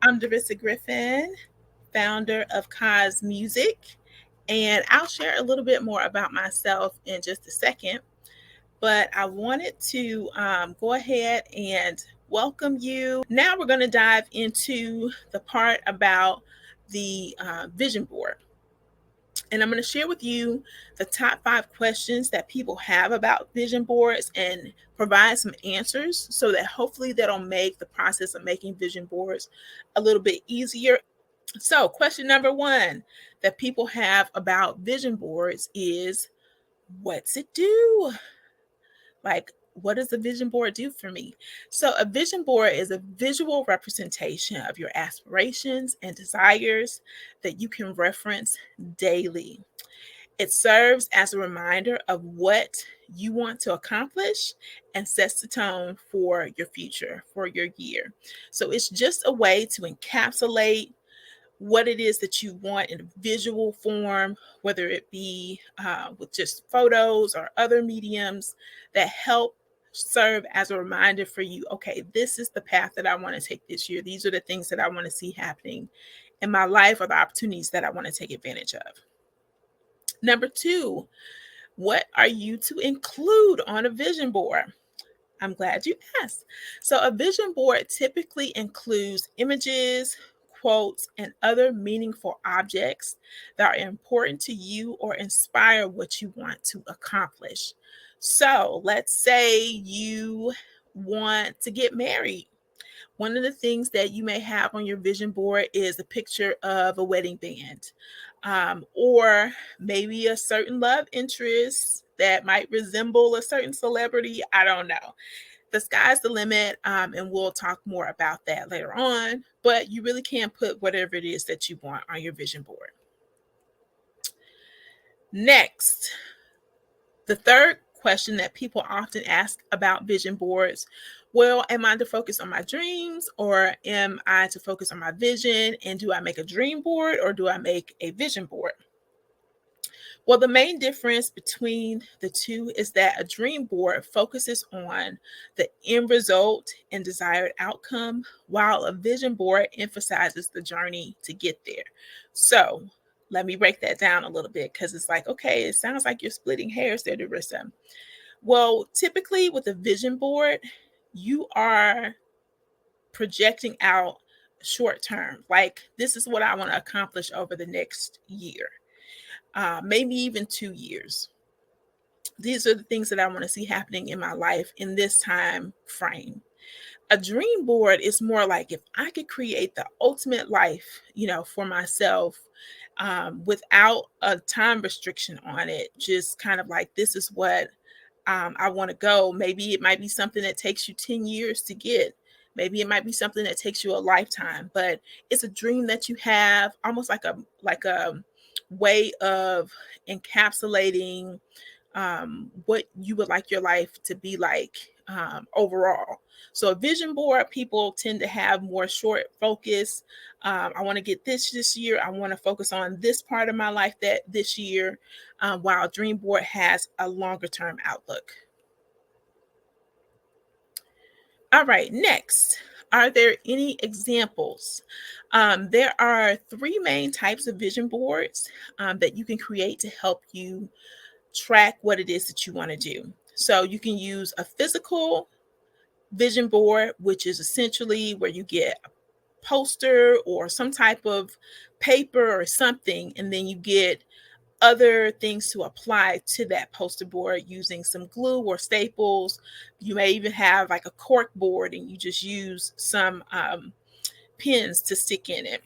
I'm Darissa Griffin, founder of Kaz Music, and I'll share a little bit more about myself in just a second. But I wanted to go ahead and welcome you. Now we're going to dive into the part about the vision board. And I'm going to share with you the top 5 questions that people have about vision boards and provide some answers so that hopefully that'll make the process of making vision boards a little bit easier. So, question number 1 that people have about vision boards is, what's it do? Like, what does a vision board do for me? So, a vision board is a visual representation of your aspirations and desires that you can reference daily. It serves as a reminder of what you want to accomplish and sets the tone for your future, for your year. So it's just a way to encapsulate what it is that you want in a visual form, whether it be with just photos or other mediums that help serve as a reminder for you. Okay, this is the path that I want to take this year. These are the things that I want to see happening in my life, or the opportunities that I want to take advantage of. Number 2, what are you to include on a vision board? I'm glad you asked. So, a vision board typically includes images, quotes, and other meaningful objects that are important to you or inspire what you want to accomplish. So, let's say you want to get married. One of the things that you may have on your vision board is a picture of a wedding band, or maybe a certain love interest that might resemble a certain celebrity. I don't know. The sky's the limit, and we'll talk more about that later on. But you really can put whatever it is that you want on your vision board. Next, the third question that people often ask about vision boards, well, am I to focus on my dreams, or am I to focus on my vision? And do I make a dream board, or do I make a vision board? Well, the main difference between the two is that a dream board focuses on the end result and desired outcome, while a vision board emphasizes the journey to get there. So, let me break that down a little bit, because it's like, okay, it sounds like you're splitting hairs there, Darissa. Well, typically with a vision board, you are projecting out short term. Like, this is what I want to accomplish over the next year, maybe even 2 years. These are the things that I want to see happening in my life in this time frame. A dream board is more like, if I could create the ultimate life, for myself, without a time restriction on it, just kind of like, this is what I want to go. Maybe it might be something that takes you 10 years to get. Maybe it might be something that takes you a lifetime, but it's a dream that you have, almost like a way of encapsulating what you would like your life to be like, overall. So a vision board, people tend to have more short focus. I want to get this year. I want to focus on this part of my life that this year, while dream board has a longer term outlook. All right, next, are there any examples? There are 3 main types of vision boards that you can create to help you track what it is that you want to do. So you can use a physical vision board, which is essentially where you get a poster or some type of paper or something, and then you get other things to apply to that poster board using some glue or staples. You may even have like a cork board, and you just use some pins to stick in it.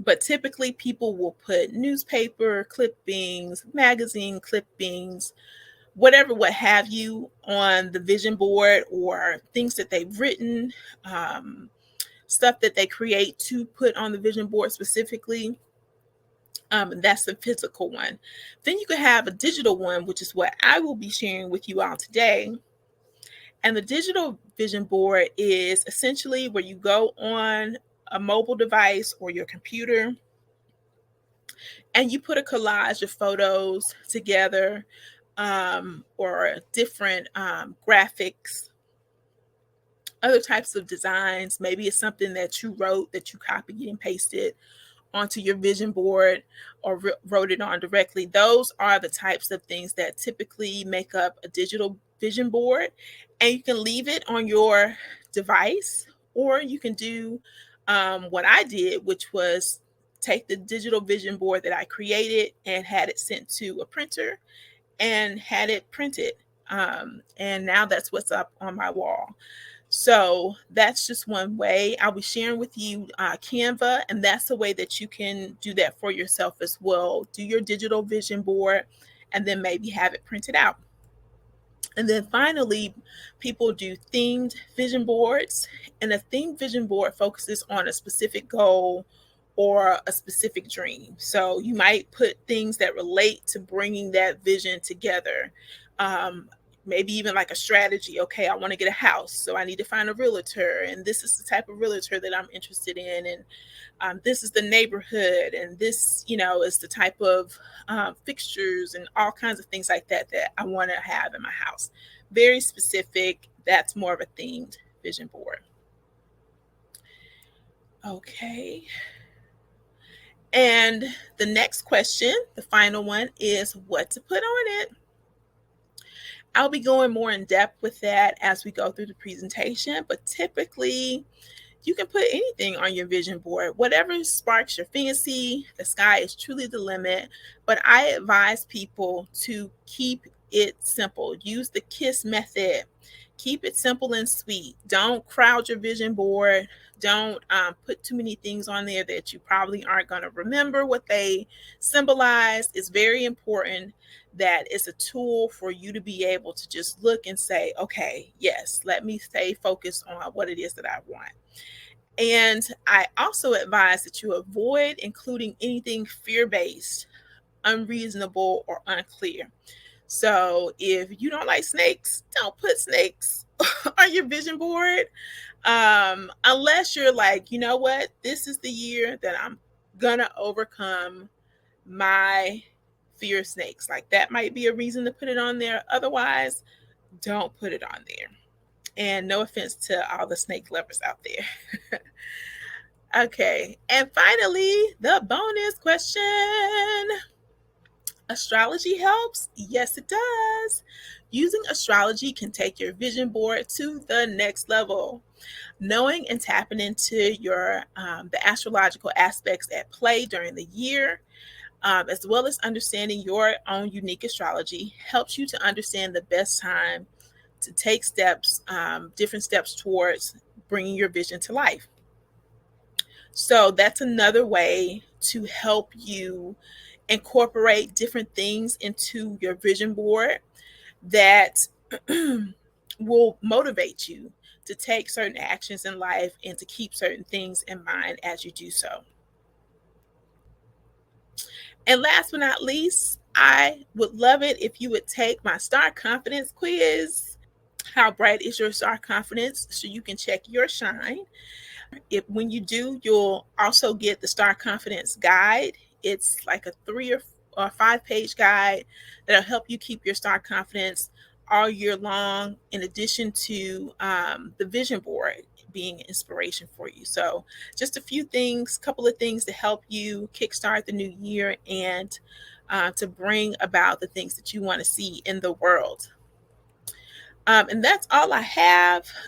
But typically people will put newspaper clippings, magazine clippings, whatever, what have you, on the vision board, or things that they've written, stuff that they create to put on the vision board specifically. That's the physical one. Then you could have a digital one, which is what I will be sharing with you all today. And the digital vision board is essentially where you go on a mobile device or your computer, and you put a collage of photos together, or different graphics other types of designs. Maybe it's something that you wrote that you copied and pasted onto your vision board or wrote it on directly. Those are the types of things that typically make up a digital vision board. And you can leave it on your device, or you can do what I did, which was take the digital vision board that I created and had it sent to a printer and had it printed. And now that's what's up on my wall. So that's just one way. I'll be sharing with you Canva, and that's the way that you can do that for yourself as well. Do your digital vision board and then maybe have it printed out. And then finally, people do themed vision boards. And a themed vision board focuses on a specific goal or a specific dream. So you might put things that relate to bringing that vision together. Um, Maybe even like a strategy. Okay, I want to get a house, so I need to find a realtor, and this is the type of realtor that I'm interested in, and this is the neighborhood, and this, is the type of fixtures and all kinds of things like that that I want to have in my house. Very specific. That's more of a themed vision board. Okay. And the next question, the final one, is what to put on it. I'll be going more in depth with that as we go through the presentation, but typically you can put anything on your vision board, whatever sparks your fancy. The sky is truly the limit, but I advise people to keep it simple. Use the KISS method. Keep it simple and sweet. Don't crowd your vision board. Don't put too many things on there that you probably aren't going to remember what they symbolize. It's very important that it's a tool for you to be able to just look and say, okay, yes, let me stay focused on what it is that I want. And I also advise that you avoid including anything fear-based, unreasonable, or unclear. So if you don't like snakes, don't put snakes on your vision board. Unless you're like, you know what, this is the year that I'm gonna overcome my fear of snakes. Like that might be a reason to put it on there. Otherwise, don't put it on there. And no offense to all the snake lovers out there. Okay. And finally, the bonus question. Astrology helps? Yes, it does. Using astrology can take your vision board to the next level. Knowing and tapping into your the astrological aspects at play during the year, as well as understanding your own unique astrology, helps you to understand the best time to take steps, different steps towards bringing your vision to life. So that's another way to help you incorporate different things into your vision board that will motivate you to take certain actions in life and to keep certain things in mind as you do so. And last but not least, I would love it if you would take my star confidence quiz. How bright is your star confidence? So you can check your shine. When you do, you'll also get the Star Confidence Guide. It's like a 3 or 5 page guide that'll help you keep your star confidence all year long, in addition to the vision board being inspiration for you. So just a few things, couple of things to help you kickstart the new year and to bring about the things that you want to see in the world. And that's all I have.